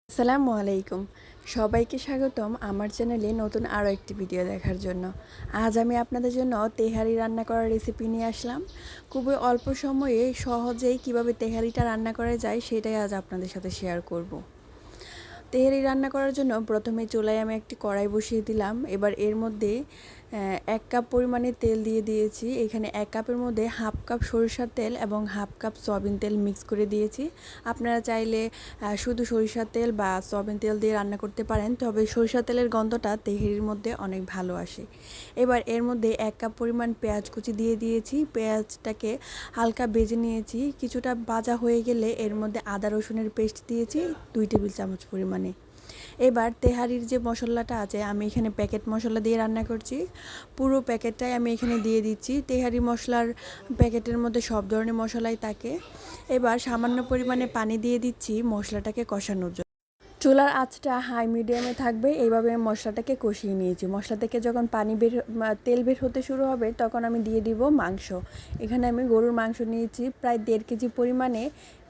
আসসালামু আলাইকুম। সবাইকে স্বাগতম আমার চ্যানেলে নতুন আরও একটি ভিডিও দেখার জন্য। আজ আমি আপনাদের জন্য তেহারি রান্না করার রেসিপি নিয়ে আসলাম। খুবই অল্প সময়ে সহজেই কিভাবে তেহারিটা রান্না করা যায় সেটাই আজ আপনাদের সাথে শেয়ার করব। তেহারি রান্না করার জন্য প্রথমে চুলায় আমি একটি কড়াই বসিয়ে দিলাম। এবার এর মধ্যে 1 কাপ পরিমাণে তেল দিয়ে দিয়েছি। এখানে 1 কাপের মধ্যে হাফ কাপ সরিষার তেল এবং হাফ কাপ সয়াবিন তেল মিক্স করে দিয়েছি। আপনারা চাইলে শুধু সরিষার তেল বা সয়াবিন তেল দিয়ে রান্না করতে পারেন, তবে সরিষার তেলের গন্ধটা তেহারির মধ্যে অনেক ভালো আসে। এবার এর মধ্যে 1 কাপ পরিমাণ পেঁয়াজ কুচি দিয়ে দিয়েছি। পেঁয়াজটাকে হালকা ভেজে নিয়েছি। কিছুটা ভাজা হয়ে গেলে এর মধ্যে আদা রসুনের পেস্ট দিয়েছি 2 টেবিল চামচ পরিমাণে। এবার তেহারির যে মশলাটা আছে, আমি এখানে প্যাকেট মশলা দিয়ে রান্না করছি। পুরো প্যাকেটটাই আমি এখানে দিয়ে দিচ্ছি। তেহারি মশলার প্যাকেটের মধ্যে সব ধরনের মশলাই থাকে। এবার সামান্য পরিমাণে পানি দিয়ে দিচ্ছি মশলাটাকে কষানোর জন্য। চুলার আঁচটা হাই মিডিয়ামে থাকবে। এইভাবে মশলাটাকে কষিয়ে নিয়েছি। মশলা থেকে যখন তেল বের হতে শুরু হবে তখন আমি দিয়ে দিব মাংস। এখানে আমি গরুর মাংস নিয়েছি প্রায় 1.5 কেজি পরিমাণে।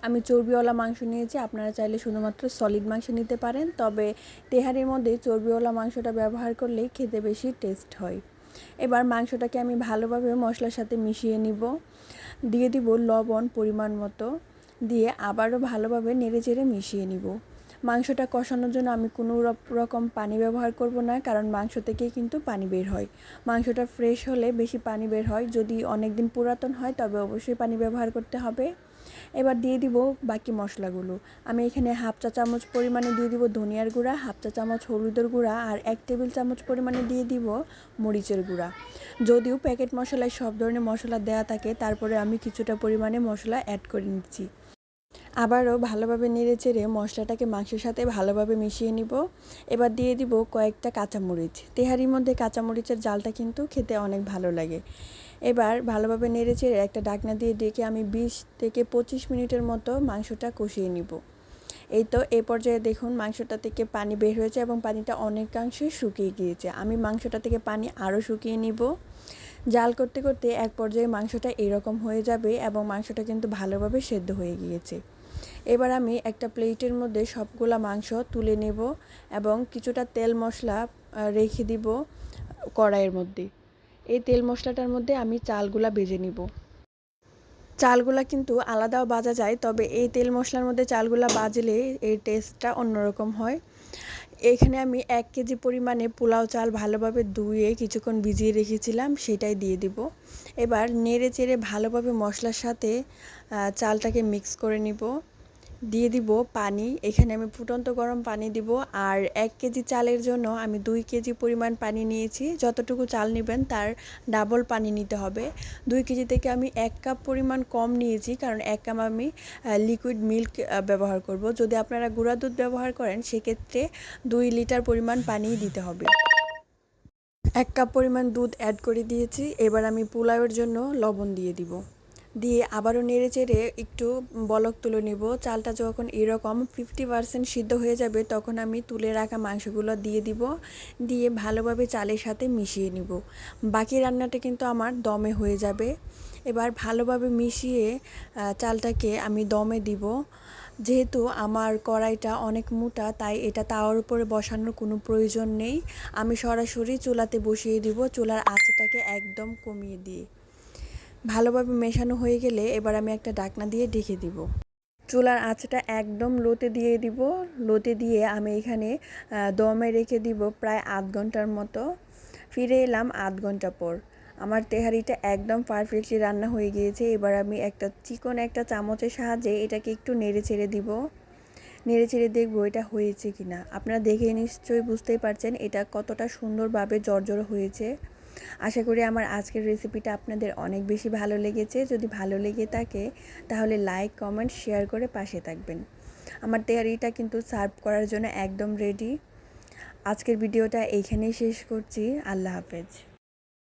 আমি চর্বিওয়ালা মাংস নিয়েছি। আপনারা চাইলে শুধুমাত্র সলিড মাংস নিতে পারেন, তবে তেহারির মধ্যে চর্বিওয়ালা মাংসটা ব্যবহার করলেই খেতে বেশি টেস্ট হয়। এবার মাংসটাকে আমি ভালোভাবে মশলার সাথে মিশিয়ে নিব। দিয়ে দিব লবণ পরিমাণ মতো, দিয়ে আবারও ভালোভাবে নেড়েচেড়ে মিশিয়ে নিব। মাংসটা কষানোর জন্য আমি কোনো রকম পানি ব্যবহার করব না, কারণ মাংস থেকেই কিন্তু পানি বের হয়। মাংসটা ফ্রেশ হলে বেশি পানি বের হয়। যদি অনেক দিন পুরাতন হয় তবে অবশ্যই পানি ব্যবহার করতে হবে। এবার দিয়ে দিব বাকি মশলাগুলো। আমি এখানে হাফ চা চামচ পরিমাণে দিয়ে দিব ধনিয়ার গুঁড়া, হাফ চা চামচ হলুদের গুঁড়া আর 1 টেবিল চামচ পরিমাণে দিয়ে দিব মরিচের গুঁড়া। যদিও প্যাকেট মশলায় সব ধরনের মশলা দেওয়া থাকে, তারপরে আমি কিছুটা পরিমাণে মশলা অ্যাড করে নিচ্ছি। আবারও ভালোভাবে নেড়েচেড়ে মশলাটাকে মাংসের সাথে ভালোভাবে মিশিয়ে নিব। এবার দিয়ে দিব কয়েকটা কাঁচামরিচ। তেহারির মধ্যে কাঁচামরিচের জালটা কিন্তু খেতে অনেক ভালো লাগে। এবার ভালোভাবে নেড়েচেড়ে একটা ঢাকনা দিয়ে ডেকে আমি 20 থেকে 25 মিনিটের মতো মাংসটা কষিয়ে নিব। এই তো এই পর্যায়ে দেখুন মাংসটা থেকে পানি বের হয়েছে এবং পানিটা অনেকাংশে শুকিয়ে গিয়েছে। আমি মাংসটা থেকে পানি আরও শুকিয়ে নিব। জাল করতে করতে এক পর্যায়ে মাংসটা এরকম হয়ে যাবে এবং মাংসটা কিন্তু ভালোভাবে সেদ্ধ হয়ে গিয়েছে। এবার আমি একটা প্লেটের মধ্যে সবগুলা মাংস তুলে নেব এবং কিছুটা তেল মশলা রেখে দিব কড়াইয়ের মধ্যে। এই তেল মশলাটার মধ্যে আমি চালগুলা ভেজে নিব। চালগুলা কিন্তু আলাদাও ভাজা যায়, তবে এই তেল মশলার মধ্যে চালগুলা ভাজলে এর টেস্টটা অন্যরকম হয়। এখানে আমি 1 কেজি পরিমাণে পোলাও চাল ভালোভাবে ধুয়ে কিছুক্ষণ ভিজিয়ে রেখেছিলাম, সেটাই দিয়ে দিব। এবার নেড়ে চেড়ে ভালোভাবে মশলার সাথে চালটাকে মিক্স করে নিব। দিয়ে দিব পানি। এখানে আমি ফুটন্ত গরম পানি দিব। আর 1 কেজি চালের জন্য আমি 2 কেজি পরিমাণ পানি নিয়েছি। যতটুকু চাল নেবেন তার ডাবল পানি নিতে হবে। 2 কেজি থেকে আমি 1 কাপ পরিমাণ কম নিয়েছি, কারণ 1 কাপ আমি লিকুইড মিল্ক ব্যবহার করব। যদি আপনারা গুঁড়া দুধ ব্যবহার করেন সেক্ষেত্রে 2 লিটার পরিমাণ পানি দিতে হবে। 1 কাপ পরিমাণ দুধ অ্যাড করে দিয়েছি। এবার আমি পোলাওয়ের জন্য লবণ দিয়ে দিব। দিয়ে আবারও নেড়েচেড়ে একটু বলক তুলে নেব। চালটা যখন এরকম 50% সিদ্ধ হয়ে যাবে তখন আমি তুলে রাখা মাংসগুলো দিয়ে দিব। দিয়ে ভালোভাবে চালের সাথে মিশিয়ে নিব। বাকি রান্নাটা কিন্তু আমার দমে হয়ে যাবে। এবার ভালোভাবে মিশিয়ে চালটাকে আমি দমে দিব। যেহেতু আমার কড়াইটা অনেক মোটা, তাই এটা তাওয়ার উপরে বসানোর কোনো প্রয়োজন নেই। আমি সরাসরি চুলাতে বসিয়ে দিব, চুলার আঁচটাকে একদম কমিয়ে দিয়ে। ভালোভাবে মেশানো হয়ে গেলে এবার আমি একটা ঢাকনা দিয়ে ঢেকে দিব। চুলার আঁচটা একদম লোতে দিয়ে দিব। লোতে দিয়ে আমি এখানে দমে রেখে দিব প্রায় 1/2 ঘন্টার মতো। ফিরে এলাম 1/2 ঘন্টা পর। আমার তেহারিটা একদম পারফেক্টলি রান্না হয়ে গিয়েছে। এবার আমি চিকন একটা চামচের সাহায্যে এটাকে একটু নেড়ে ছেড়ে দিব। নেড়ে চেড়ে দেখবো এটা হয়েছে কিনা। আপনারা দেখে নিশ্চয়ই বুঝতেই পারছেন এটা কতটা সুন্দরভাবে জর্জর হয়েছে। আশা করি আমার আজকের রেসিপিটা আপনাদের অনেক বেশি ভালো লেগেছে। যদি ভালো লেগে থাকে তাহলে লাইক, কমেন্ট, শেয়ার করে পাশে থাকবেন। আমার তেহারিটা কিন্তু সার্ভ করার জন্য একদম রেডি। আজকের ভিডিওটা এইখানেই শেষ করছি। আল্লাহ হাফেজ।